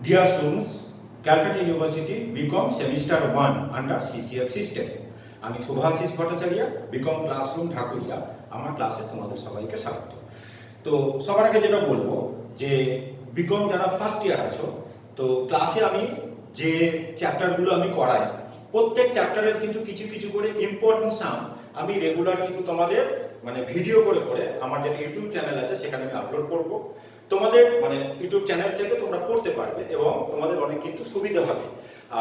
Dear students, Calcutta University BCom Semester 1 under CCF system. আমি Shubhashis Bhattacharya, BCom classroom Dhakuria. আমার ক্লাসে তোমাদের সবাইকে স্বাগত। তো সবার আগে যেটা বলবো যে বিকম যারা ফার্স্ট ইয়ার আছো, তো ক্লাসে আমি যে চ্যাপ্টারগুলো আমি করাই, প্রত্যেক চ্যাপ্টারের কিন্তু কিছু কিছু করে ইম্পর্টেন্ট সাম আমি রেগুলার কিন্তু তোমাদের ভিডিও করে করে আমার যে ইউটিউব চ্যানেল আছে সেখানে আমি আপলোড করব। তোমাদের ইউটিউব চ্যানেল থেকে তোমরা পড়তে পারবে এবং তোমাদের অনেক কিন্তু সুবিধা হবে।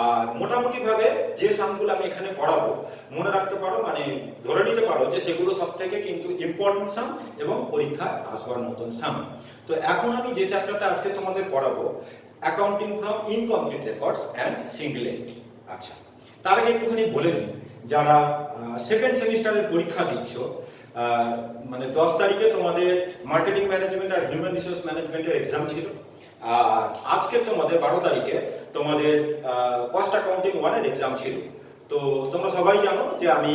আর মোটামুটি ভাবে যে সামগুলো আমি এখানে পড়াবো মনে রাখতে পারো, ধরে নিতে পারো যে সেগুলো সব থেকে কিন্তু ইম্পর্টেন্ট সাম এবং পরীক্ষায় আসবার মতন সাম। তো এখন আমি যে চ্যাপ্টারটা আজকে তোমাদের পড়াবো, accounting from incomplete records and singularity. আচ্ছা, তার আগে একটুখানি বলে দিই, যারা সেকেন্ড সেমিস্টারের পরীক্ষা দিচ্ছ, 10 তারিখে তোমাদের মার্কেটিং ম্যানেজমেন্ট আর হিউম্যান রিসোর্স ম্যানেজমেন্টের এক্সাম ছিল। আর আজকে তোমাদের 12 তারিখে তোমাদের কস্ট অ্যাকাউন্টিং 1 এর এক্সাম ছিল। তো তোমরা সবাই জানো যে আমি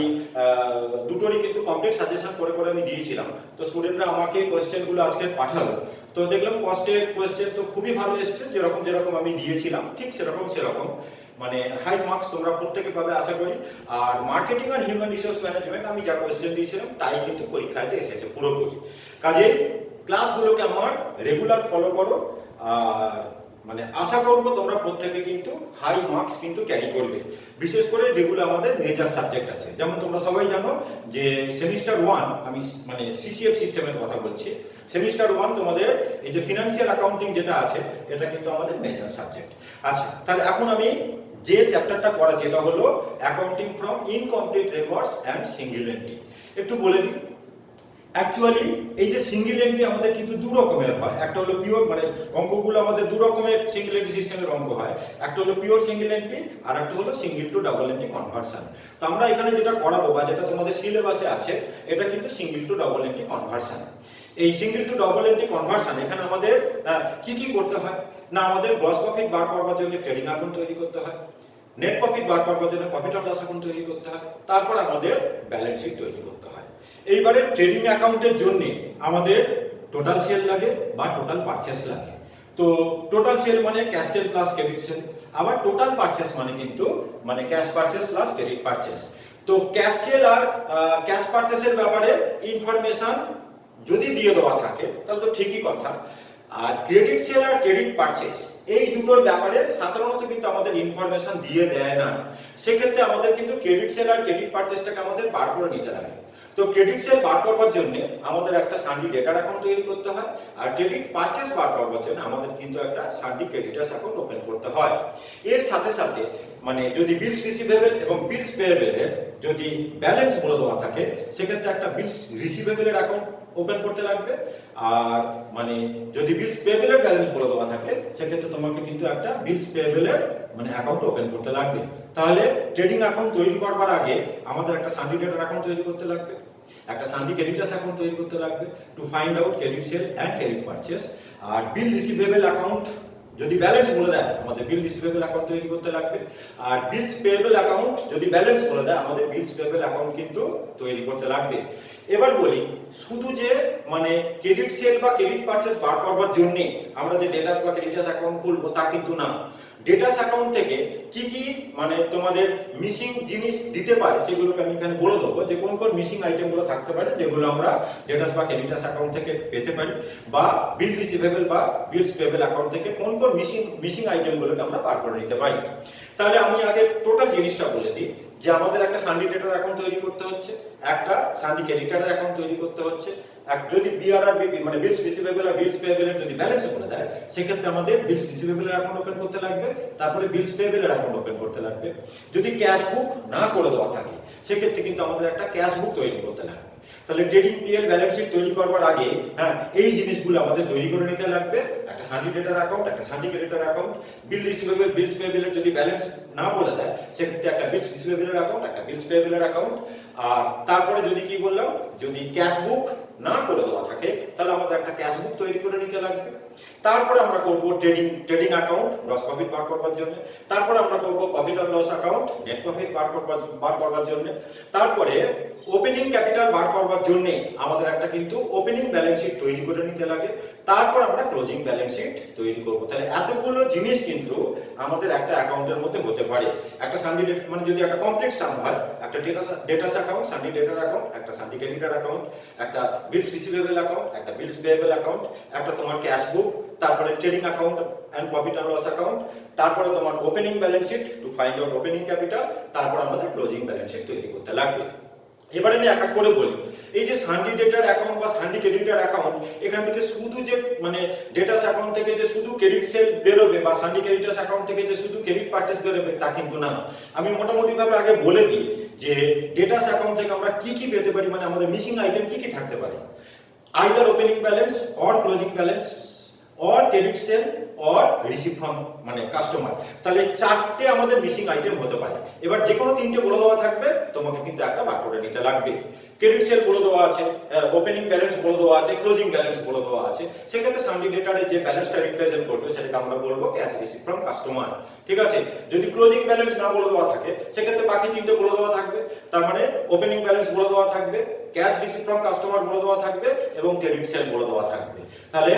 দুটোরই কিন্তু কমপ্লিট সাজেশন করে করে আমি দিয়েছিলাম। তো স্টুডেন্টরা আমাকে কোয়েশ্চেনগুলো আজকে পাঠালো, তো দেখলাম কস্টের কোয়েশ্চেন তো খুবই ভালো এসছে, যেরকম যেরকম আমি দিয়েছিলাম ঠিক সেরকম হাই মার্কস তোমরা প্রত্যেকে পাবে আশা করি। আর মার্কেটিং আর হিউম্যান রিসোর্স ম্যানেজমেন্ট আমি যা কোয়েশ্চেন দিয়েছিলাম তাই কিন্তু পরীক্ষাতে এসেছে পুরোপুরি। কাজেই ক্লাসগুলোকে আমার রেগুলার ফলো করো, আর আশা করবো তোমরা প্রত্যেকে কিন্তু হাই মার্কস কিন্তু ক্যারি করবে, বিশেষ করে যেগুলো আমাদের মেজর সাবজেক্ট আছে। যেমন তোমরা সবাই জানো যে সেমিস্টার 1 আমি সিসিএফ সিস্টেমের কথা বলছি। সেমিস্টার 1 তোমাদের এই যে ফিনান্সিয়াল অ্যাকাউন্টিং যেটা আছে এটা কিন্তু আমাদের মেজর সাবজেক্ট। আচ্ছা, তাহলে এখন আমি যে চ্যাপ্টারটা করা যেটা হলো accounting from incomplete records and single entry. একটু বলে দিই, অ্যাকচুয়ালি এই যে সিঙ্গেল এন্ট্রি আমাদের কিন্তু দু রকমের হয়। একটা হলো পিওর, অঙ্কগুলো আমাদের দু রকমের সিঙ্গেল এন্ট্রি সিস্টেমের অঙ্ক হয়। একটা হলো পিওর সিঙ্গেল এন্ট্রি আর একটা হলো single to double entry conversion. তো আমরা এখানে যেটা করাবো বা যেটা তোমাদের সিলেবাসে আছে এটা কিন্তু single to double entry conversion. এই single to double entry conversion এখানে আমাদের কি কি করতে হয় না, আমাদের গ্রস প্রফিট বার করবার জন্য ট্রেডিং অ্যাকাউন্ট তৈরি করতে হয়, নেট প্রফিট বার করবার জন্য প্রফিট অ্যান্ড লস অ্যাকাউন্ট তৈরি করতে হয়, তারপর আমাদের ব্যালেন্স শিট তৈরি করতে হয়। এইবারে ট্রেডিং অ্যাকাউন্টের জন্য আমাদের টোটাল সেল লাগে বা টোটাল পারচেস লাগে। তো টোটাল সেল মানে cash sale plus credit sell, আবার টোটাল পারচেস কিন্তু cash purchase plus credit purchase. তো ক্যাশ সেল আর ক্যাশ পারচেসের ব্যাপারে ইনফরমেশন যদি দিয়ে দেওয়া থাকে তাহলে তো ঠিকই কথা। আর ক্রেডিট সেল আর ক্রেডিট পারচেস এই দুটোর ব্যাপারে সাধারণত কিন্তু আমাদের ইনফরমেশন দিয়ে দেয় না। সেক্ষেত্রে আমাদের কিন্তু ক্রেডিট সেল আর ক্রেডিট পারচেসটাকে আমাদের বার করে নিতে লাগে। তো ক্রেডিট সেল বার করবার জন্য আমাদের একটা সান্ডি ডেটার অ্যাকাউন্ট তৈরি করতে হয়, আর ক্রেডিট পারচেস বার করবার জন্য আমাদের কিন্তু একটা সান্ডি ক্রেডিটার্স অ্যাকাউন্ট ওপেন করতে হয়। এর সাথে সাথে যদি বিলস রিসিভেবল এবং বিলস পেয়েবলের যদি ব্যালেন্স বলে দেওয়া থাকে সেক্ষেত্রে একটা বিলস রিসিভেবলের অ্যাকাউন্ট ওপেন করতে লাগবে। আর যদি বিলস পেয়েবলের ব্যালেন্স বলে দেওয়া থাকে সেক্ষেত্রে তোমাকে কিন্তু একটা বিলস পেয়েবলের অ্যাকাউন্ট ওপেন করতে লাগবে। তাহলে ট্রেডিং অ্যাকাউন্ট তৈরি করবার আগে আমাদের একটা সান্ডি ডেটার অ্যাকাউন্ট তৈরি করতে লাগবে, একটা সান্ডি ক্রেডিটার্স অ্যাকাউন্ট তৈরি করতে লাগবে to find out credit sale and credit purchase. আর বিল রিসিভেবল অ্যাকাউন্ট যদি ব্যালেন্স বলে দেয় আমাদের বিল রিসিভেবল অ্যাকাউন্ট তৈরি করতে লাগবে। আর বিলস পেয়েবল অ্যাকাউন্ট যদি ব্যালেন্স বলে দেয় আমাদের বিলস পেয়েবল অ্যাকাউন্ট কিন্তু তৈরি করতে লাগবে। এবার বলি, শুধু যে ক্রেডিট সেল বা ক্রেডিট পারচেস বার করবার জন্য আমরা যে ডেটাস বা ক্রেডিটার্স অ্যাকাউন্ট খুলবো তা কিন্তু না। ডেটাস অ্যাকাউন্ট থেকে কি কি তোমাদের মিসিং জিনিস দিতে পারে সেগুলোকে আমি এখানে বলে দেবো, যে কোন কোন মিসিং আইটেমগুলো থাকতে পারে যেগুলো আমরা ডেটাস বা ক্রেডিটার্স অ্যাকাউন্ট থেকে পেতে পারি, বা বিল রিসিভেবল বা বিলস পেয়েবল অ্যাকাউন্ট থেকে কোন কোন মিসিং আইটেমগুলোকে আমরা বার করে নিতে পারি। তাহলে আমি আগে টোটাল জিনিসটা বলে দিই যে আমাদের একটা সান্ডি ডেটার অ্যাকাউন্ট তৈরি করতে হচ্ছে, একটা সান্ডি ক্রেডিটারের অ্যাকাউন্ট তৈরি করতে হচ্ছে। যদি বিআরআর বিলস রিসিভেবল আর বিলস পেয়েবলের যদি ব্যালেন্স বলে দেয় সেক্ষেত্রে আমাদের বিলস রিসিভেবলের অ্যাকাউন্ট ওপেন করতে লাগবে, তারপরে বিলস পেয়েবলের অ্যাকাউন্ট ওপেন করতে লাগবে। যদি ক্যাশ বুক না করে দেওয়া থাকে সেক্ষেত্রে কিন্তু আমাদের একটা ক্যাশ বুক তৈরি করতে লাগবে। তাহলে ট্রেডিং পিএল ব্যালেন্স শিট তৈরি করবার আগে এই জিনিসগুলো আমাদের তৈরি করে নিতে লাগবে, একটা সান্ডি ডেটার অ্যাকাউন্ট, একটা সান্ডি ক্রেডিটার অ্যাকাউন্ট, বিল রিসিভেবল বিলস পেয়েবলের যদি ব্যালেন্স না বলে দেয় সেক্ষেত্রে একটা বিলস রিসিভেবলের অ্যাকাউন্ট, একটা বিলস পেয়েবলের অ্যাকাউন্ট। আর তারপরে যদি কি বললাম, যদি ক্যাশ বুক না করে দেওয়া থাকে তাহলে আমাদের একটা ক্যাশ বুক তৈরি করে নিতে লাগবে। তারপরে আমরা করব ট্রেডিং অ্যাকাউন্ট গ্রস প্রফিট বার করবার জন্য, তারপরে আমরা করব profit and loss account net profit বার করবার জন্য, তারপরে ওপেনিং ক্যাপিটাল বার করবার জন্য আমাদের একটা কিন্তু ওপেনিং ব্যালেন্স শিট তৈরি করে নিতে লাগে তারপর আমরা ক্লোজিং ব্যালেন্স শিট তৈরি করব। তাহলে এতগুলো জিনিস কিন্তু আমাদের একটা অ্যাকাউন্টের মধ্যে হতে পারে। একটা সানডে মানে যদি একটা কমপ্লিট সাম হয়, একটা ডেটাস অ্যাকাউন্ট, সানডে ডেটার অ্যাকাউন্ট, একটা সানডে ক্রেডিটার অ্যাকাউন্ট, একটা বিলস রিসিভেবল অ্যাকাউন্ট, একটা বিলস পেয়েবল অ্যাকাউন্ট, একটা তোমার ক্যাশ বুক, তারপরে trading account and profit and loss account, তারপরে তোমার opening balance sheet to find out opening capital, তারপর আমাদের ক্লোজিং ব্যালেন্স শিট তৈরি করতে লাগবে। এবারে আমি এক এক করে বলি। এই যে সানডে ডেটার অ্যাকাউন্ট বা সানডে ক্রেডিটার অ্যাকাউন্ট, এখান থেকে শুধু যে মানে ডেটাস অ্যাকাউন্ট থেকে যে শুধু ক্রেডিট সেল বেরোবে বা সানডে ক্রেডিটার্স অ্যাকাউন্ট থেকে যে শুধু ক্রেডিট পারচেজ বেরোবে তা কিন্তু না। আমি মোটামুটি ভাবে আগে বলে দিই যে ডেটাস অ্যাকাউন্ট থেকে আমরা কি কি পেতে পারি, মানে আমাদের মিসিং আইটেম কি কি থাকতে পারে। Either opening balance or closing balance or credit sell or receive from মানে কাস্টমার। তাহলে চারটে আমাদের মিসিং আইটেম হতে পারে। এবার যে কোনো তিনটে বলে দেওয়া থাকবে, তোমাকে কিন্তু একটা বার করে নিতে লাগবে। ক্রেডিট সেল বলে দেওয়া আছে, ওপেনিং ব্যালেন্স বলে দেওয়া আছে, ক্লোজিং ব্যালেন্স বলে দেওয়া আছে। সেক্ষেত্রে সানডে ডেটারে যে ব্যালেন্সটা রিপ্রেজেন্ট করবে সেটাকে আমরা বলবো ক্যাশ রিসিভ ফ্রম কাস্টমার। ঠিক আছে। যদি ক্লোজিং ব্যালেন্স না বলে দেওয়া থাকে, সেক্ষেত্রে বাকি তিনটে বলে দেওয়া থাকবে। তার মানে ওপেনিং ব্যালেন্স বলে দেওয়া থাকবে, ক্যাশ রিসিভ ফ্রম কাস্টমার বলে দেওয়া থাকবে এবং ক্রেডিট সেল বলে দেওয়া থাকবে। তাহলে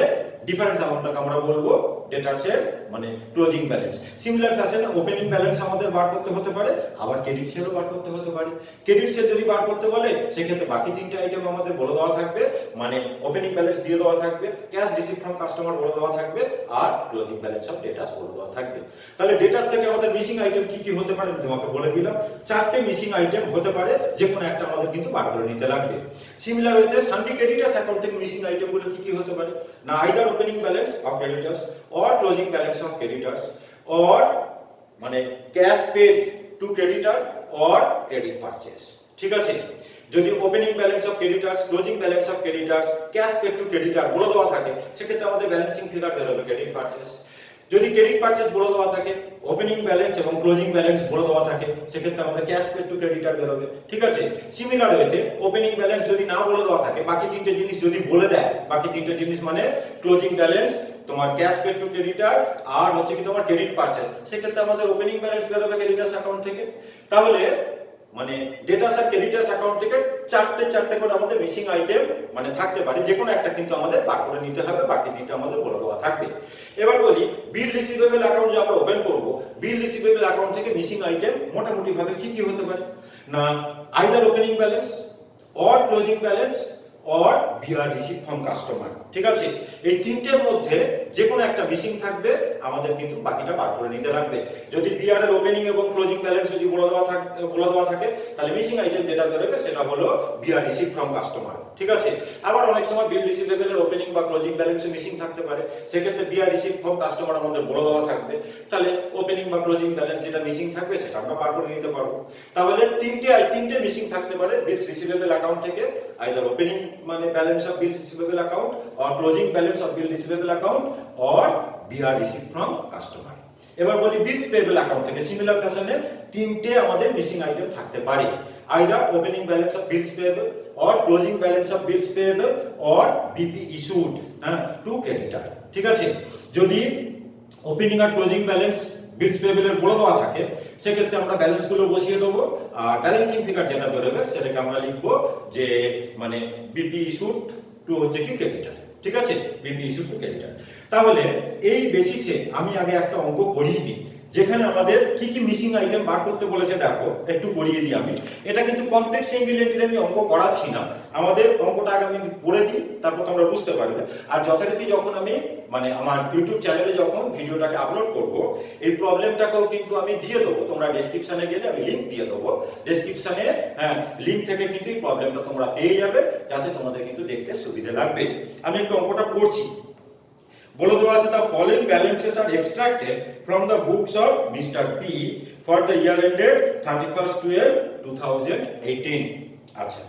ডিফারেন্স অ্যামাউন্টটাকে আমরা বলবো ডেটাসের মানে ক্লোজিং ব্যালেন্স। সিমিলার ফ্যাশনে ওপেনিং ব্যালেন্স আমাদের বার করতে হতে পারে, আবার ক্রেডিট সেলও বার করতে হতে পারে। ক্রেডিট সেল যদি বার করতে বলে, সেক্ষেত্রে বাকি তিনটে আইটেম আমাদের বলে দেওয়া থাকবে, মানে ওপেনিং ব্যালেন্স দিয়ে দেওয়া থাকবে, ক্যাশ রিসিভ ফ্রম কাস্টমার বলে দেওয়া থাকবে, আর ক্লোজিং ব্যালেন্স অফ ডেটাস বলে দেওয়া থাকবে। তাহলে ডেটাস থেকে আমাদের মিসিং আইটেম কি কি হতে পারে তোমাকে বলে দিলাম। চারটে মিসিং আইটেম হতে পারে, যে কোনো একটা আমাদের কিন্তু বার করে নিতে লাগবে। সিমিলার হইতে সানডে ক্রেডিটার্স অ্যাকাউন্ট থেকে মিসিং আইটেম গুলো কি কি হতে পারে না, either opening balance of creditors or closing balance of creditors or মানে cash paid to creditor or credit purchase। ঠিক আছে। যদি opening balance of creditors, closing balance of creditors, cash paid to creditor বলে দেওয়া থাকে, সেক্ষেত্রে আমাদের ব্যালেন্সিং ফিগার বের হবে ক্রেডিট পারচেজ। যদি ক্রেডিট পারচেজ বলে দেওয়া থাকে, ওপেনিং ব্যালেন্স এবং ক্লোজিং ব্যালেন্স বলে দেওয়া থাকে, সেক্ষেত্রে আমাদের ক্যাশ পেড টু ক্রেডিটর বের হবে। ঠিক আছে। সিমিলার ওয়েতে ওপেনিং ব্যালেন্স যদি না বলে দেওয়া থাকে, বাকি তিনটে জিনিস যদি বলে দেয়, বাকি তিনটে জিনিস মানে ক্লোজিং ব্যালেন্স, তোমার ক্যাশ পেড টু ক্রেডিটর আর হচ্ছে কি তোমার ক্রেডিট পারচেজ, সেক্ষেত্রে আমাদের ওপেনিং ব্যালেন্স বের হবে ক্রেডিটার্স অ্যাকাউন্ট থেকে। তাহলে মানে ডেটাস আর ক্রেডিটার্স অ্যাকাউন্ট থেকে চারটে করে আমাদের মিসিং আইটেম মানে থাকতে পারে, যে কোনো একটা কিন্তু আমাদের বার করে নিতে হবে, বাকি তিনটা আমাদের বলে দেওয়া থাকবে। এবার বলি বিল রিসিভেবল অ্যাকাউন্ট যে আমরা ওপেন করব, বিল রিসিভেবল অ্যাকাউন্ট থেকে মিসিং আইটেম মোটামুটি ভাবে কি কি হতে পারে না, either opening balance or closing balance or BR receive from customer. ঠিক আছে। এই তিনটের মধ্যে যে কোনো একটা মিসিং থাকবে, আমাদের কিন্তু বাকিটা বার করে নিতে লাগবে। যদি বিআর এর ওপেনিং এবং ক্লোজিং ব্যালেন্স যদি বলে দেওয়া থাকে, তাহলে মিসিং আইটেম যেটা বেরোবে সেটা হলো বিআর রিসিভ ফ্রম কাস্টমার। ঠিক আছে। আবার অনেক সময় বিল রিসিভেবল এর ওপেনিং বা ক্লোজিং ব্যালেন্সে মিসিং থাকতে পারে, সেক্ষেত্রে বিআর রিসিভ ফ্রম কাস্টমার আমাদের বলে দেওয়া থাকবে। তাহলে ওপেনিং বা ক্লোজিং ব্যালেন্স যেটা মিসিং থাকবে সেটা আমরা বার করে নিতে পারবো। তাহলে তিনটে মিসিং থাকতে পারে বিলস রিসিভেবল অ্যাকাউন্ট থেকে, আইদার ওপেনিং মানে balance of bill receivable account or closing balance of bill receivable account or BR receive from customer. এবার বলি বিলস পেয়েবল অ্যাকাউন্ট থেকে সিমিলার ফ্যাশনে তিনটে আমাদের মিসিং আইটেম থাকতে পারে, either opening balance of bills payable or closing balance of bills payable or BP issued to creditor. ঠিক আছে। যদি ওপেনিং আর ক্লোজিং ব্যালেন্স বিলস পেয়েবল এর বলে দেওয়া থাকে, সেক্ষেত্রে আমরা ব্যালেন্স গুলো বসিয়ে দেবো, আর ব্যালেন্সিং ফিগার যেটা বেরোবে সেটাকে আমরা লিখবো যে মানে বিপি ইস্যুড টু হচ্ছে কি ক্রেডিটর। ঠিক আছে। BP issued to creditor. তাহলে এই বেসিসে আমি আগে একটা অঙ্ক করিয়ে দিই, যেখানে আমাদের কি কি মিসিং আইটেম বার করতে বলেছে দেখো, একটু করিয়ে দিই আমি। এটা কিন্তু কমপ্লেক্স সিঙ্গুলারিটিতে আমি অঙ্ক করাচ্ছি না, আমাদের অঙ্কটা আগে আমি করে দিই, তারপর তোমরা বুঝতে পারবে। আর যথারীতি যখন আমি মানে আমার ইউটিউব চ্যানেলে যখন ভিডিওটাকে আপলোড করব, এই প্রবলেমটাকেও কিন্তু আমি দিয়ে দেবো, তোমরা ডেসক্রিপশনে গেলে আমি লিংক দিয়ে দেবো, ডেসক্রিপশনে লিংক থেকে কিন্তু এই প্রবলেমটা তোমরা পেয়ে যাবে, যাতে তোমাদের কিন্তু দেখতে সুবিধা লাগবে। আমি একটু অঙ্কটা করছি। বলে দেওয়া আছে the following balances are extracted from the books of Mr. P for the year ended 31/12/2018। আচ্ছা,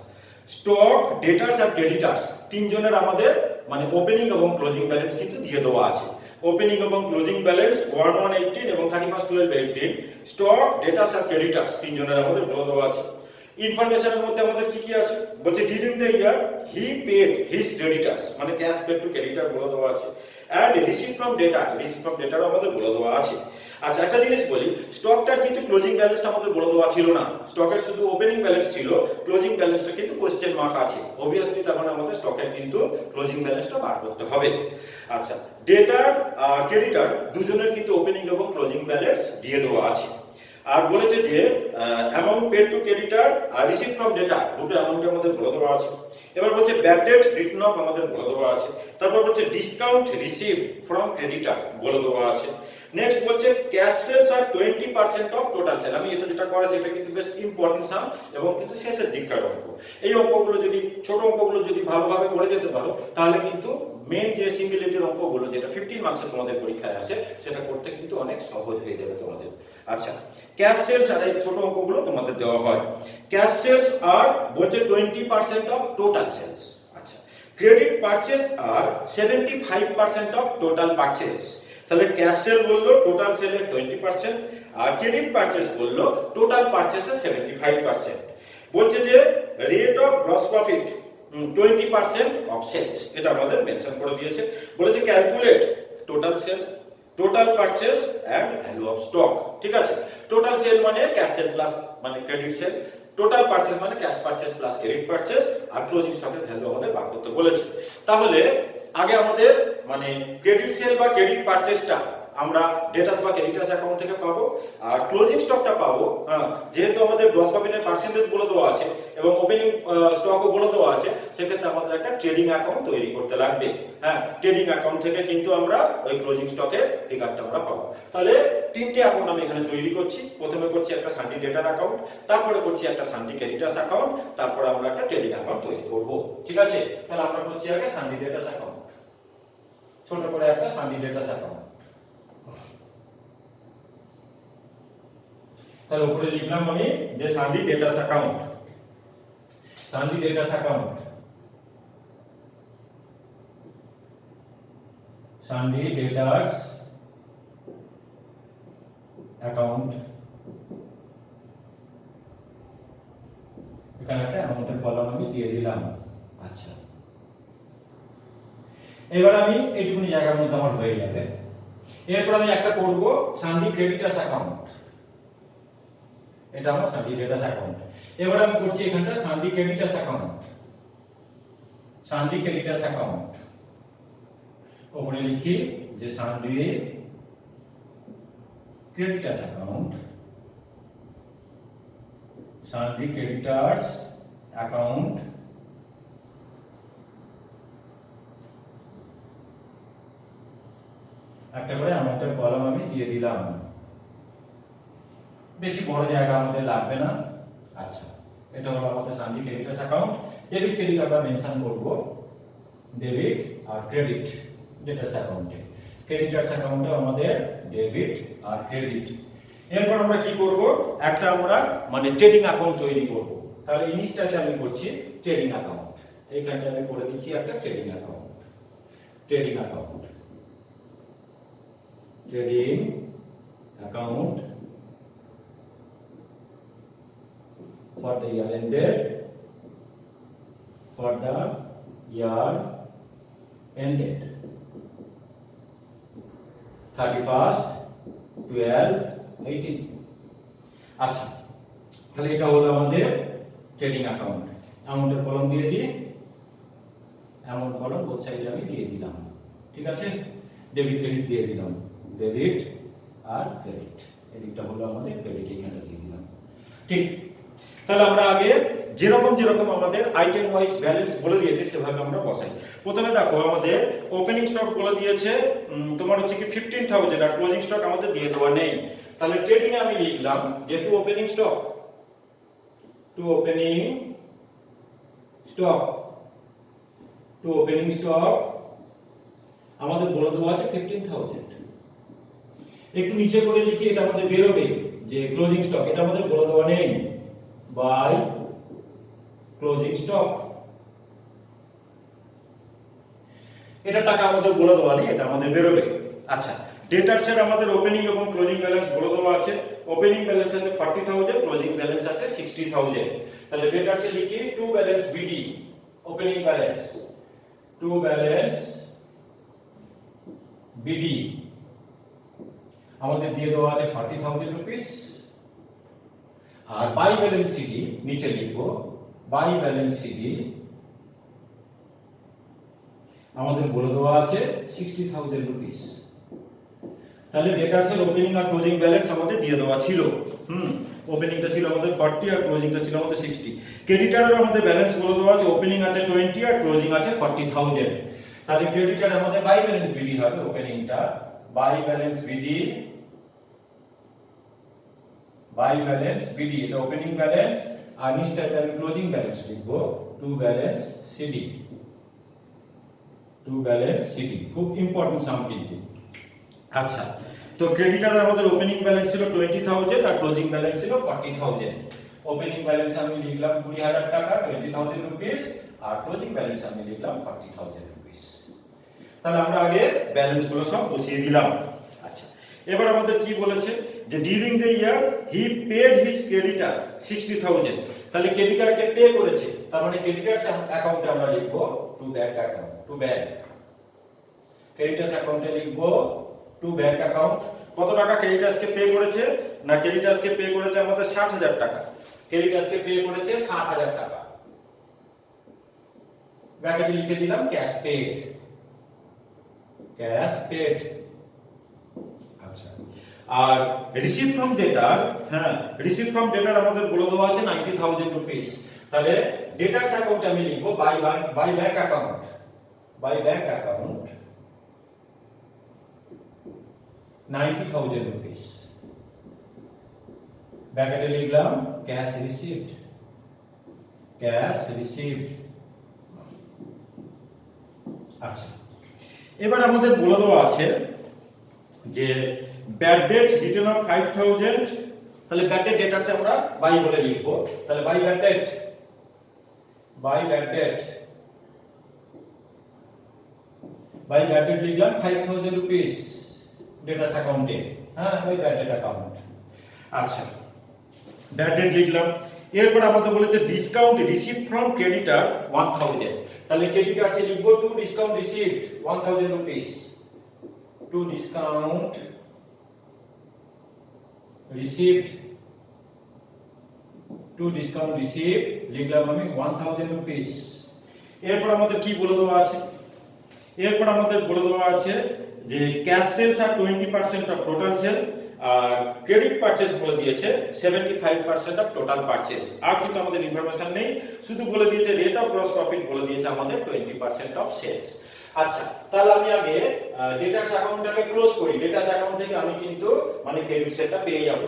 স্টক, ডেটার্স আর ক্রেডিটার্স তিনজনের আমাদের মানে ওপেনিং এবং ক্লোজিং ব্যালেন্স কিন্তু দিয়ে দেওয়া আছে। ওপেনিং এবং ক্লোজিং ব্যালেন্স 1/1/18 এবং 31/12/18, স্টক, ডেটার্স আর ক্রেডিটার্স তিনজনের আমাদের বলে দেওয়া আছে। ইনফরমেশনের মধ্যে আমাদের কি কি আছে বলছে during the year he paid his creditors মানে ক্যাশ পেড টু ক্রেডিটার বলে দেওয়া আছে এন্ড রিসিভ ফ্রম ডেটারও আমাদের বলে দেওয়া আছে। আচ্ছা একটা জিনিস বলি, স্টকটার কিন্তু ক্লোজিং ব্যালেন্সটা আমাদের বলে দেওয়া ছিল না, স্টকের শুধু ওপেনিং ব্যালেন্স ছিল, ক্লোজিং ব্যালেন্সটা কিন্তু কোশ্চেন মার্ক আছে। অবভিয়াসলি তার মানে আমাদের স্টকের কিন্তু ক্লোজিং ব্যালেন্সটা বার করতে হবে। আচ্ছা ডেটার আর ক্রেডিটার দুজনের কিন্তু ওপেনিং এবং ক্লোজিং ব্যালেন্স দিয়ে দেওয়া আছে। আর বলেছে যে অ্যামাউন্ট পেড টু ক্রেডিটার আর রিসিভ ফ্রম ডেটা দুটো অ্যামাউন্টের মধ্যে বলে দেওয়া আছে। এবার বলছে ব্যাড ডেট রিটন অফ আমাদের বলে দেওয়া আছে। তারপর বলছে ডিসকাউন্ট রিসিভ ফ্রম ক্রেডিটার বলে দেওয়া আছে। নেক্সট বলছে ক্যাশ সেলস আর 20% অফ টোটাল সেল। আমি এটা যেটা করেছি এটা কিন্তু বেশ ইম্পর্টেন্ট সাম এবং কিন্তু শেষের দিককার অঙ্ক। এই অঙ্কগুলো যদি ছোট অঙ্কগুলো যদি ভালোভাবে করে যেতে পারো তাহলে কিন্তু মেন যে সিঙ্গুলারিটির অঙ্কগুলো যেটা 15 মার্কসে তোমাদের পরীক্ষায় আসে সেটা করতে কিন্তু অনেক সহজ হয়ে যাবে তোমাদের। আচ্ছা ক্যাশ সেলস আর এই ছোট অঙ্কগুলো তোমাদের দেওয়া হয়। ক্যাশ সেলস আর বলছে 20% অফ টোটাল সেলস। আচ্ছা ক্রেডিট পারচেজ আর 75% অফ টোটাল পারচেজ। তাহলে ক্যাশ সেল বললো টোটাল সেলের 20% আর ক্রেডিট পারচেজ বললো টোটাল পারচেজের 75%। বলছে যে rate of gross profit 20% of sales, এটা আমাদের মেনশন করে দিয়েছে। বলেছে calculate total sale, total purchase and value of stock. ঠিক আছে, টোটাল সেল মানে ক্যাশ সেল প্লাস মানে ক্রেডিট সেল, টোটাল পারচেজ মানে cash purchase plus credit purchase, আর ক্লোজিং স্টকের ভ্যালু আমাদের বার করতে বলেছে। তাহলে আগে আমাদের মানে ক্রেডিট সেল বা ক্রেডিট পারচেজটা আমরা ডেটাস বা ক্রেডিটার্স অ্যাকাউন্ট থেকে পাবো, আর ক্লোজিং স্টকটা পাবো যেহেতু আমাদের গ্রস প্রফিটের পার্সেন্টেজ বলে দেওয়া আছে এবং ওপেনিং স্টকও বলে দেওয়া আছে, সেক্ষেত্রে আমাদের একটা ট্রেডিং অ্যাকাউন্ট তৈরি করতে লাগবে। হ্যাঁ, ট্রেডিং অ্যাকাউন্ট থেকে কিন্তু আমরা ওই ক্লোজিং স্টকের ফিগারটা আমরা পাবো। তাহলে তিনটে অ্যাকাউন্ট আমি এখানে তৈরি করছি। প্রথমে করছি একটা সানডি ডেটার অ্যাকাউন্ট, তারপরে করছি একটা সানডি ক্রেডিটার্স অ্যাকাউন্ট, তারপরে আমরা একটা ট্রেডিং অ্যাকাউন্ট তৈরি করব। ঠিক আছে, তাহলে আমরা করছি আগে সানডি ডেটার্স অ্যাকাউন্ট, ছোট করে একটা সানডি ডেটার্স অ্যাকাউন্ট। তাহলে উপরে লিখলাম আমি যে সানডি ডেটার্স অ্যাকাউন্ট, সানডি ডেটার্স অ্যাকাউন্ট, সানডি ডেটার্স অ্যাকাউন্ট। এখানে একটা অ্যামাউন্টের কলাম আমি দিয়ে দিলাম। আচ্ছা, এবার আমি এইটুকুনি জায়গার মধ্যে আমার হয়ে যাবে। এরপর আমি একটা করব সানডি ক্রেডিটার্স অ্যাকাউন্ট, এটা আমার সানডি ডেটার্স অ্যাকাউন্ট। এবার আমি করছি এখানটা সানডি ক্রেডিটার্স অ্যাকাউন্ট, সানডি ক্রেডিটার্স অ্যাকাউন্ট। ওপরে লিখি যে সানডি ক্রেডিটার্স অ্যাকাউন্ট, সানডি ক্রেডিটার্স অ্যাকাউন্ট। একটা করে অ্যামাউন্টের কলাম আমি দিয়ে দিলাম, বেশি বড় জায়গা আমাদের লাগবে না। আচ্ছা, এটা হলো আমাদের সানডি ক্রেডিটার্স অ্যাকাউন্ট। ডেবিট ক্রেডিট আমরা মেনশন করব, ডেবিট আর ক্রেডিট ডেটার্স অ্যাকাউন্টে। ক্রেডিটার্স অ্যাকাউন্টে আমাদের ডেবিট আর ক্রেডিট। এরপর আমরা কি করব, একটা আমরা মানে ট্রেডিং অ্যাকাউন্ট তৈরি করব। তাহলে ইনিশিয়ালি আমি করছি ট্রেডিং অ্যাকাউন্ট, এইখানে আমি করে দিচ্ছি একটা trading account, trading account, trading account for the year ended, for the year ended 31st 12/18। আচ্ছা, তাহলে এটা হলো আমাদের ট্রেডিং অ্যাকাউন্ট। অ্যামাউন্টের কলম দিয়ে দিই, অ্যামাউন্ট কলম বোথ সাইডে আমি দিয়ে দিলাম। ঠিক আছে, ডেবিট ক্রেডিট দিয়ে দিলাম, ডেবিট আর ক্রেডিট। এদিকটা হলো আমাদের ক্রেডিট, এখানটা দিয়ে দিলাম। ঠিক, তাহলে আমরা আগে যেরকম যেরকম আমাদের আইটেম ওয়াইজ ব্যালেন্স বলে দিয়েছে সেভাবে আমরা বসাই। প্রথমে দেখো আমাদের ওপেনিং স্টক বলে দিয়েছে তোমার হচ্ছে কি 15,000, আর ক্লোজিং স্টক আমাদের দিয়ে দেওয়া নেই। তাহলে ট্রেডিং এ আমি লিখলাম যে to opening stock, to opening stock, to opening stock আমাদের বলে দেওয়া আছে 15,000। একটু নিচে করে লিখি, এটা আমাদের বেরোবে যে ক্লোজিং স্টক, এটা আমাদের বলে দেওয়া নেই, বাই ক্লোজিং স্টক। এটা টাকা আমাদের বলে দেওয়া নেই, এটা আমাদের বেরোবে। আচ্ছা, ডেটার্সের আমাদের ওপেনিং এবং ক্লোজিং ব্যালেন্স বলে দেওয়া আছে, ওপেনিং ব্যালেন্স আছে 40,000, ক্লোজিং ব্যালেন্স আছে 60,000। তাহলে ডেটার্সে লিখি to balance BD, opening balance to balance BD আমাদের দিয়ে দেওয়া আছে 40,000 রুপিস। আর বাই ব্যালেন্স সিডি নিচে লিখবো, বাই ব্যালেন্স সিডি আমাদের বলে দেওয়া আছে 60,000 রুপিস। তাহলে ডেটার্সের ওপেনিং আর ক্লোজিং ব্যালেন্স আমাদের দিয়ে দেওয়া ছিল। ওপেনিংটা ছিল আমাদের 40 আর ক্লোজিংটা ছিল আমাদের 60। ক্রেডিটারের আমাদের ব্যালেন্স বলে দেওয়া আছে, ওপেনিং আছে 20 আর ক্লোজিং আছে 40,000। তাহলে ক্রেডিটার আমাদের বাই ব্যালেন্স বিডি হবে, ওপেনিংটা by balance BD, by balance BD এটা ওপেনিং ব্যালেন্স, আর নিচটাতে আমি ক্লোজিং ব্যালেন্স লিখবো to balance CD, to balance CD. খুব ইম্পর্টেন্ট সাম কিন্তু। আচ্ছা, তো ক্রেডিটারের আমাদের ওপেনিং ব্যালেন্স ছিল 20,000 আর ক্লোজিং ব্যালেন্স ছিল 40,000। ওপেনিং ব্যালেন্স আমি লিখলাম 20,000 টাকা, 20,000 রুপিস, আর ক্লোজিং ব্যালেন্স আমি লিখলাম 40,000 রুপিস। তাহলে আমরা আগে ব্যালেন্স গুলো সব বসিয়ে দিলাম। আচ্ছা, এবার আমাদের কি বলেছে যে during the year he paid his creditors 60,000। তাহলে ক্রেডিটারকে পে করেছে, তার মানে ক্রেডিটার্স অ্যাকাউন্টে আমরা লিখবো to bank account, to bank. Creditors অ্যাকাউন্টে লিখবো টু ব্যাংক অ্যাকাউন্ট। কত টাকা ক্রেডিটার্সকে পে করেছে? না, ক্রেডিটার্সকে পে করেছে আমাদের 60,000 টাকা। ক্রেডিটার্সকে পে করেছে 60,000 টাকা। ব্র্যাকেটে লিখে দিলাম ক্যাশ পেড, ক্যাশ পেড। আচ্ছা, আর রিসিভ ফ্রম ডেটার, হ্যাঁ রিসিভ ফ্রম ডেটার আমাদের বলে দেওয়া আছে 90,000 রুপিস। তাহলে ডেটার্স অ্যাকাউন্টে আমি লিখবো by bank account, by bank account 90,000 rupees. ব্র্যাকেটে লিখলাম ক্যাশ রিসিভড, ক্যাশ রিসিভড। আচ্ছা, এবার আমাদের বলে দেওয়া আছে যে ব্যাড ডেট রিটার্ন অফ 5,000। তাহলে ব্যাড ডেট ডেটার্সে আমরা বাই বলে লিখবো। তাহলে by bad debt, by bad debt, by bad debt লিখলাম 5,000 রুপিস ডেটার্স অ্যাকাউন্টে, হ্যাঁ বাই ব্যাড ডেট অ্যাকাউন্ট। আচ্ছা, ব্যাড ডেট লিখলাম। এরপর আমাদের বলেছে ডিসকাউন্ট রিসিভ ফ্রম ক্রেডিটার 1,000। তাহলে ক্রেডিটার্সে লিখবো to discount received 1,000 rupees, to discount received, to discount received লিখলাম আমি 1,000 রুপিস। এরপর আমাদের কি বলে দেওয়া আছে? এরপর আমাদের বলে দেওয়া আছে যে ক্যাশ সেলস আর 20% অফ টোটাল সেল, আর ক্রেডিট পারচেজ বলে দিয়েছে 75% অফ টোটাল পারচেজ। আর কিন্তু আমাদের ইনফরমেশন নেই, শুধু বলে দিয়েছে রেট অফ গ্রস প্রফিট বলে দিয়েছে আমাদের 20% অফ সেলস। আচ্ছা, তাহলে আমি আগে ডেটার্স অ্যাকাউন্টটাকে ক্লোজ করি। ডেটার্স অ্যাকাউন্ট থেকে আমি কিন্তু মানে ক্রেডিট সেলটা পেয়ে যাব।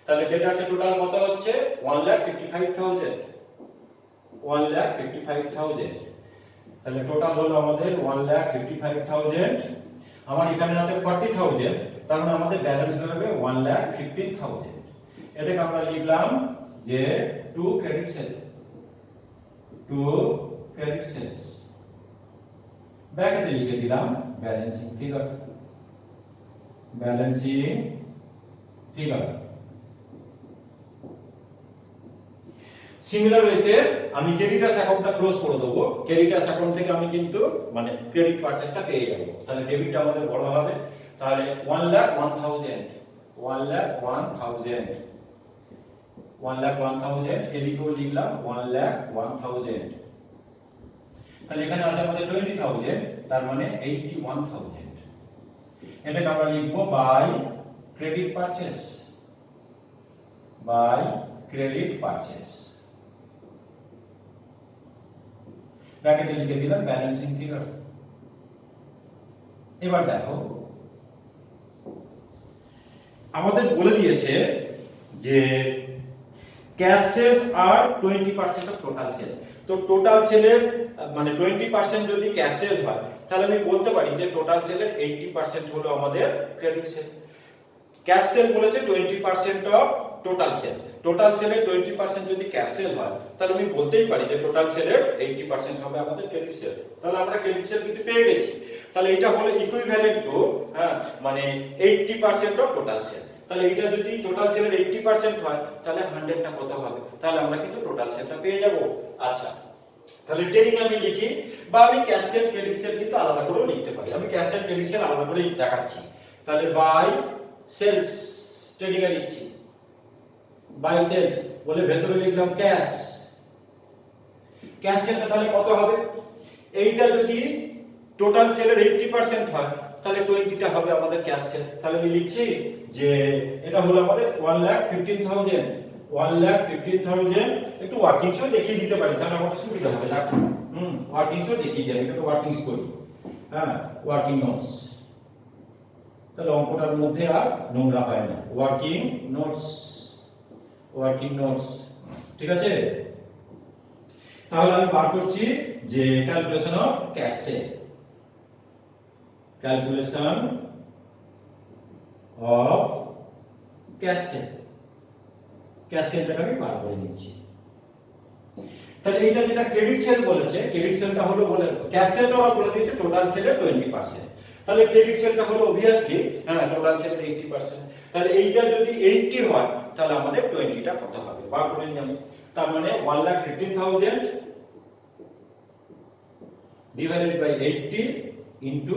তাহলে ডেটার্সের টোটাল কত হচ্ছে 1,55,000, 1,55,000। তাহলে টোটাল হলো আমাদের 1,55,000। আমার এখানে আছে 40,000, তার মানে আমাদের ব্যালেন্স হবে 1,15,000। এটাকে আমরা লিখলাম যে to credit sale, to credit sales. ব্র্যাকেটে লিখে দিলাম balancing figure, balancing figure. Similar ওয়েতে আমি ক্রেডিটার্স অ্যাকাউন্টটা ক্লোজ করে দেব। ক্রেডিটার্স অ্যাকাউন্ট থেকে আমি কিন্তু মানে ক্রেডিট পারচেজটা পেয়ে যাব। তাহলে ডেবিটটা আমাদের বড় হবে। তাহলে 1,01,000, 1,01,000, 1,01,000 এদিকেও লিখলাম 1,01,000। তাহলে এখানে আছে আমাদের 20,000, তার মানে 81,000। এটাকে আমরা লিখবো by credit purchase, by credit purchase. ব্র্যাকেটে লিখে দিলাম ব্যালেন্সিং ফিগার। এবার দেখো আমাদের বলে দিয়েছে যে ক্যাশ সেলস আর 20% অফ টোটাল সেল। তো টোটাল সেলের মানে 20% যদি ক্যাশ সেল হয়, তাহলে আমি বলতে পারি যে টোটাল সেলের 80% হলো আমাদের ক্রেডিট সেল। ক্যাশ সেল বলেছে 20% অফ টোটাল সেল। টোটাল সেলের 20% যদি ক্যাশ সেল হয়, তাহলে আমি বলতেই পারি যে টোটাল সেলের 80% হবে আমাদের ক্রেডিট সেল। তাহলে আমরা ক্রেডিট সেল কিন্তু পেয়ে গেছি। তাহলে এটা হলো ইকুইভ্যালেন্ট টু মানে 80% অফ টোটাল সেল। তাহলে এটা যদি টোটাল সেলের 80% হয় তাহলে 100টা কত হবে? তাহলে আমরা কিন্তু টোটাল সেলটা পেয়ে যাব। আচ্ছা, তাহলে ট্রেডিং আমি লিখি, বা আমি ক্যাশ সেল ক্রেডিট সেল কিন্তু আলাদা করে লিখতে পারি। আমি ক্যাশ সেল ক্রেডিট সেল আলাদা করে দেখাচ্ছি। তাহলে বাই সেলস ট্রেডিং এ লিখছি, বাই সেলস বলে ভেতরে লিখলাম ক্যাশ। ক্যাশ সেলটা তাহলে কত হবে? এইটা যদি টোটাল সেলের 80% হয় তাহলে 20টা হবে আমাদের ক্যাশ সেল। তাহলে আমি লিখছি যে এটা হলো আমাদের 1,15,000, 1,15,000। একটু ওয়ার্কিংসও দেখিয়ে দিতে পারি তাহলে আমাদের সুবিধা হবে। দেখো ওয়ার্কিংসও দেখিয়ে দিই, আমি একটু ওয়ার্কিংস করি। ওয়ার্কিং নোটস, তাহলে অঙ্কটার মধ্যে আর নোংরা হয় না। ওয়ার্কিং নোটস, ওয়ার্কিং নোটস, ঠিক আছে। তাহলে আমি বার করছি যে calculation of cash sale, calculation of cash sale, cash সেলটাকে আমি বার করে নিচ্ছি। তাহলে এইটা যেটা ক্রেডিট সেল বলেছে, ক্রেডিট সেলটা হলো বলে ক্যাশ সেলটা ওরা বলে দিয়েছে টোটাল সেলের 20%। তাহলে ক্রেডিট সেলটা হলো obviously টোটাল সেলের 80%। তাহলে এইটা যদি 80 হয় তাহলে আমাদের 20টা কত হবে বার করে নিই আমি। তার মানে 1,15,000 ডিভাইডেড বাই 80 ইনটু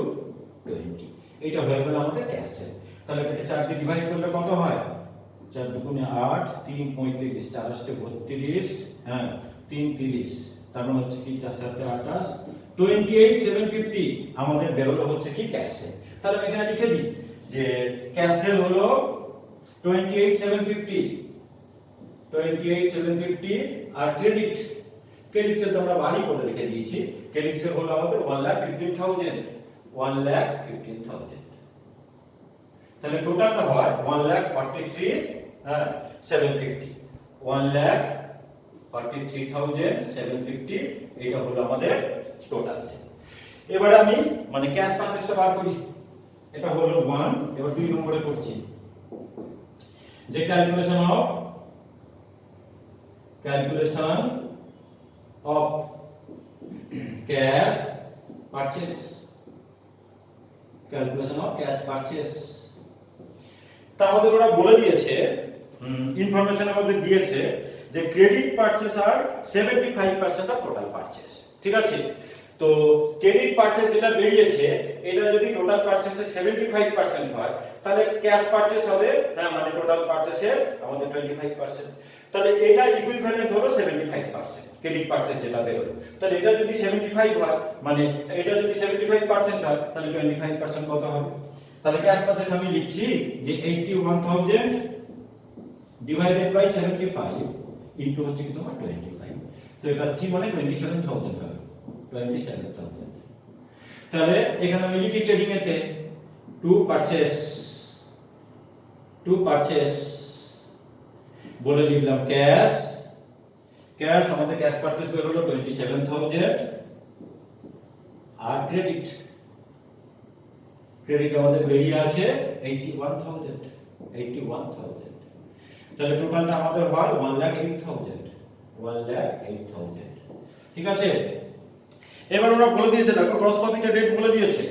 20, এটা হয়ে গেল আমাদের ক্যাশ সেল। তাহলে এটা 4 দিয়ে ডিভাইড করলে কত হয়? 4 দুগুণে 8, 3 35, 4 আষ্টে 32, 3 30, তার মানে হচ্ছে কি 4 7 28, 28,750 আমাদের বেরোলো হচ্ছে কি ক্যাশ সেল। তাহলে আমি এখানে লিখে দিই যে ক্যাশ সেল হলো 28,750, 28,750। আর ক্রেডিট সেল তো আমরা বাড়ি করে রেখে দিয়েছি। ক্রেডিট সেল হলো আমাদের 1,15,000, 1,15,000। তাহলে টোটালটা হয় 1,43,750, 1,43,750। এটা হলো আমাদের টোটাল সেল। এবারে আমি মানে ক্যাশ পারচেজটা বার করি। এটা হলো 1। এবার 2 নম্বরে করছি যে calculation of cash purchase, calculation of cash purchase. তা আমাদের ওরা বলে দিয়েছে, ইনফরমেশনের মধ্যে দিয়েছে যে ক্রেডিট পারচেজ আর 75% অফ টোটাল পারচেজ, ঠিক আছে। তো ক্রেডিট পারচেজ যেটা বেরিয়েছে এটা যদি টোটাল পারচেজের 75% হয় তাহলে ক্যাশ পারচেজ হবে মানে টোটাল পারচেজের আমাদের 25%। তাহলে এটা ইকুইভ্যালেন্ট হলো 75% ক্রেডিট পারচেজ যেটা বেরোলো। তাহলে এটা যদি 75 হয় মানে এটা যদি 75% হয় তাহলে 25% কত হবে? তাহলে ক্যাশ পারচেজ আমি লিখছি যে 81,000 ডিভাইডেড বাই 75 ইনটু হচ্ছে কি তোমার 25। তো এটা 3 মানে 27,000 হবে, 27,000। তাহলে এখানে আমি লিখি ট্রেডিং এতে টু পারচেজ বলে লিখলাম ক্যাশ আমাদের ক্যাশ পারচেজ বের হলো 27,000। আর ক্রেডিট আমাদের বেরিয়ে আছে 81,000। তাহলে টোটালটা আমাদের হয় 1,08,000, ঠিক আছে। এবার ওরা বলে দিয়েছে দেখো গ্রস প্রফিটের রেট বলে দিয়েছে,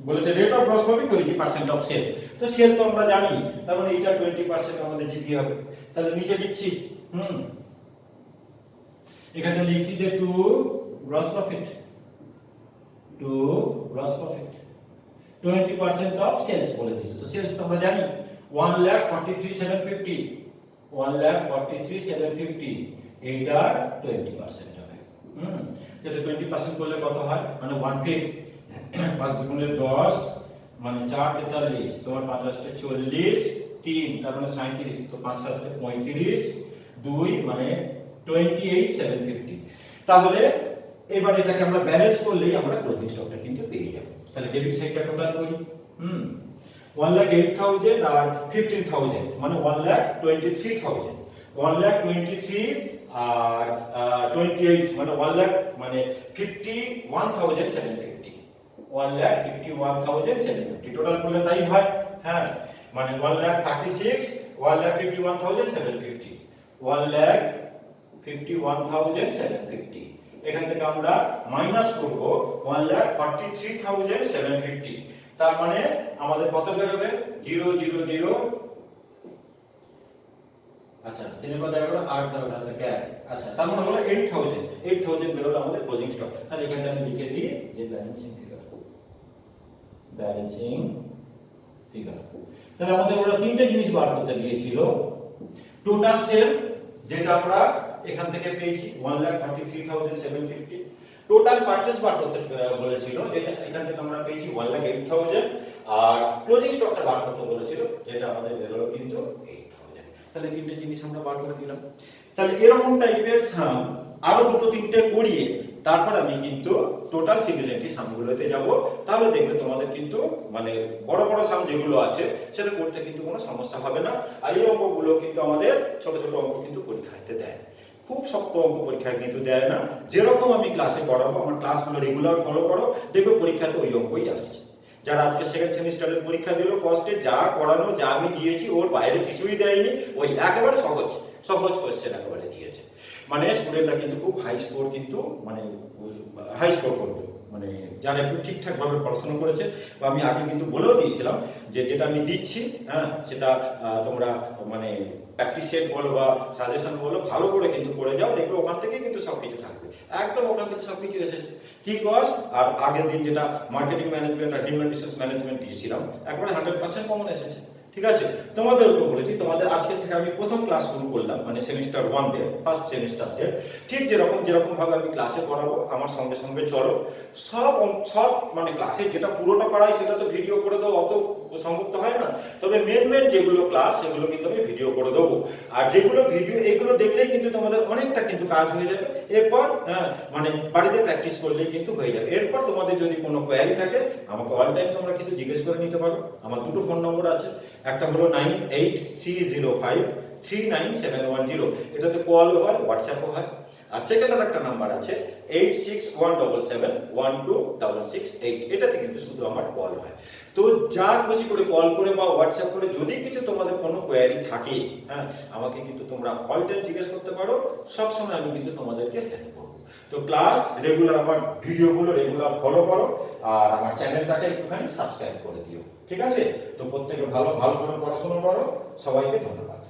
বলেছে rate of gross profit 20% of sale. তো সেল তো আমরা জানি, তার মানে এটা 20% আমাদের জিপি হবে। তাহলে নিচে লিখছি এখানে লিখছি যে to gross profit 20% of sales বলে দিয়েছে। তো সেলস তো আমরা জানি 1,43,750, 1,43,750 এইটার 20% হবে। যেটা 20% করলে কত হয় মানে 1/5, 5 গুণে 10 মানে 4 43, তোমার 5 8 40, 3 তার মানে 37, তো 5 7 35, 2 মানে 28,750। তাহলে এবার এটাকে আমরা ব্যালেন্স করলেই আমরা ক্লোজিং স্টকটা কিন্তু পেয়ে যাব। তাহলে ডেবিট সাইডটা টোটাল করি 1,08,000 আর 15,000 মানে 1,23,000, 1,23,000 আর 28 মানে 1 লাখ মানে 51,750, 1,51,750 টোটাল করলে তাই হয়। মানে 1,36,000, 1,51,750, 1,51,750 এখান থেকে আমরা মাইনাস করব 1,43,750। তার মানে আমাদের কত বেরোবে 000। আচ্ছা 3 কত বেরোলো 8 দাও থেকে 1। আচ্ছা তার মানে হলো 8000 বেরোলো আমাদের ক্লোজিং স্টক। তাহলে এখানে আমি লিখে দিই যে ব্যালেন্সিং ফিগার। তাহলে আমাদের ওরা তিনটা জিনিস বার করতে দিয়েছিল। টোটাল সেল যেটা আমরা এখান থেকে পেয়েছি 1,43,750। টোটাল পারচেজ বার করতে বলেছিল, যেটা এখান থেকে আমরা পেয়েছি 1,08,000। আর ক্লোজিং স্টকটা বার করতে বলেছিল, যেটা আমাদের বেরোলো কিন্তু 8,000। তাহলে তিনটে জিনিস আমরা বার করে দিলাম। তাহলে এরকম টাইপের সাম আরো দুটো তিনটে করিয়ে তারপর আমি কিন্তু টোটাল সিমিলারিটি সামগুলোতে যাব। তাহলে দেখবে তোমাদের কিন্তু মানে বড় বড় সাম যেগুলো আছে সেটা করতে কিন্তু কোনো সমস্যা হবে না। আর এই অঙ্কগুলো কিন্তু আমাদের ছোট ছোট অঙ্ক কিন্তু পরীক্ষাতে দেয়, খুব শক্ত অঙ্ক পরীক্ষায় কিন্তু দেয় না। যেরকম আমি ক্লাসে পড়াবো, আমার ক্লাসগুলো রেগুলার ফলো করো, দেখবে পরীক্ষাতে ওই অঙ্কই আসছে। যারা আজকে সেকেন্ড সেমিস্টারের পরীক্ষা দিল কষ্টে, যা পড়ানো যা আমি দিয়েছি ওর বাইরে কিছুই দেয়নি, ওই একেবারে সহজ সহজ কোশ্চেন একেবারে দিয়েছে। মানে স্টুডেন্টরা কিন্তু খুব হাই স্কোর কিন্তু মানে হাই স্কোর করবে, মানে যারা একটু ঠিকঠাক ভাবে পড়াশোনা করেছে। বা আমি আগে কিন্তু বলেও দিয়েছিলাম যে যেটা আমি দিচ্ছি হ্যাঁ সেটা তোমরা মানে প্র্যাকটিস সেট বলো বা সাজেশন বলো ভালো করে কিন্তু করে যাও, দেখবে ওখান থেকে কিন্তু সবকিছু থাকবে, একদম ওখান থেকে সবকিছু এসেছে। কি কস্ট আর আগের দিন যেটা মার্কেটিং ম্যানেজমেন্ট আর হিউম্যান রিসোর্স ম্যানেজমেন্ট দিয়েছিলাম একবারে 100% কমন এসেছে। ঠিক আছে, তোমাদেরকে বলেছি তোমাদের আজকে থেকে আমি প্রথম ক্লাস শুরু করলাম, মানে সেমিস্টার 1 তে ফার্স্ট সেমিস্টার তে। ঠিক যেরকম ভাবে আমি ক্লাসে পড়াবো আমার সঙ্গে সঙ্গে চলো। সব মানে ক্লাসে যেটা পুরোটা পড়াই সেটা তো ভিডিও করে দেবো, অত সম্ভব তো হয় না। তবে মেন যেগুলো ক্লাস সেগুলো কিন্তু আমি ভিডিও করে দেবো। আর যেগুলো ভিডিও এগুলো দেখলেই কিন্তু তোমাদের অনেকটা কিন্তু কাজ হয়ে যাবে। এরপর মানে বাড়িতে প্র্যাকটিস করলেই কিন্তু হয়ে যাবে। এরপর তোমাদের যদি কোনো কোয়ারি থাকে আমাকে অল টাইম তোমরা কিন্তু জিজ্ঞেস করে নিতে পারো। আমার দুটো ফোন নম্বর আছে, একটা হলো 9830539710, এটাতে কলও হয় হোয়াটসঅ্যাপও হয়। আর সেকেন্ড আর একটা নাম্বার আছে 8617712668, এটাতে কিন্তু শুধু আমার কল হয়। তো যা খুশি করে কল করে বা হোয়াটসঅ্যাপ করে যদি কিছু তোমাদের কোনো কোয়ারি থাকে হ্যাঁ আমাকে কিন্তু তোমরা অল টাইম জিজ্ঞেস করতে পারো, সবসময় আমি কিন্তু তোমাদেরকে হেল্প করবো। তো ক্লাস রেগুলার আমার ভিডিওগুলো রেগুলার ফলো করো আর আমার চ্যানেলটাকে একটুখানি সাবস্ক্রাইব করে দিও। ঠিক আছে, তো প্রত্যেকে ভালো করে পড়াশোনা করো। সবাইকে ধন্যবাদ।